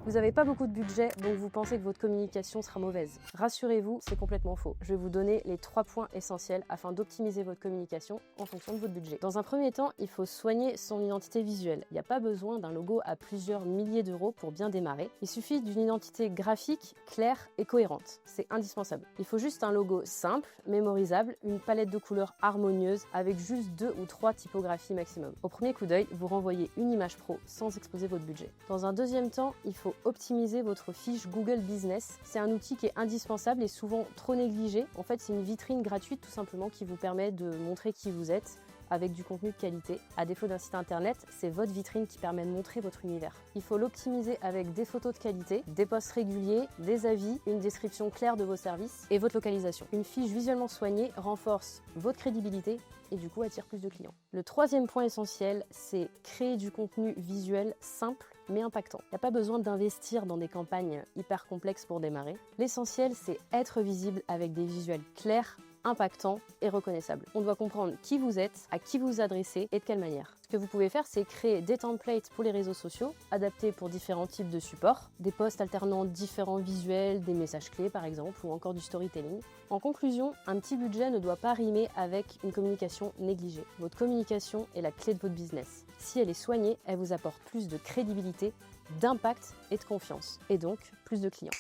Vous n'avez pas beaucoup de budget, donc vous pensez que votre communication sera mauvaise. Rassurez-vous, c'est complètement faux. Je vais vous donner les 3 points essentiels afin d'optimiser votre communication en fonction de votre budget. Dans un premier temps, il faut soigner son identité visuelle. Il n'y a pas besoin d'un logo à plusieurs milliers d'euros pour bien démarrer. Il suffit d'une identité graphique, claire et cohérente. C'est indispensable. Il faut juste un logo simple, mémorisable, une palette de couleurs harmonieuse avec juste 2 ou 3 typographies maximum. Au premier coup d'œil, vous renvoyez une image pro sans exposer votre budget. Dans un deuxième temps, il faut optimiser votre fiche Google Business. C'est un outil qui est indispensable et souvent trop négligé. En fait, c'est une vitrine gratuite tout simplement qui vous permet de montrer qui vous êtes avec du contenu de qualité. À défaut d'un site internet, c'est votre vitrine qui permet de montrer votre univers. Il faut l'optimiser avec des photos de qualité, des posts réguliers, des avis, une description claire de vos services et votre localisation. Une fiche visuellement soignée renforce votre crédibilité et du coup attire plus de clients. Le troisième point essentiel, c'est créer du contenu visuel simple mais impactant. Il n'y a pas besoin d'investir dans des campagnes hyper complexes pour démarrer. L'essentiel, c'est être visible avec des visuels clairs, impactant et reconnaissable. On doit comprendre qui vous êtes, à qui vous vous adressez et de quelle manière. Ce que vous pouvez faire, c'est créer des templates pour les réseaux sociaux, adaptés pour différents types de supports, des posts alternant différents visuels, des messages clés par exemple, ou encore du storytelling. En conclusion, un petit budget ne doit pas rimer avec une communication négligée. Votre communication est la clé de votre business. Si elle est soignée, elle vous apporte plus de crédibilité, d'impact et de confiance, et donc plus de clients.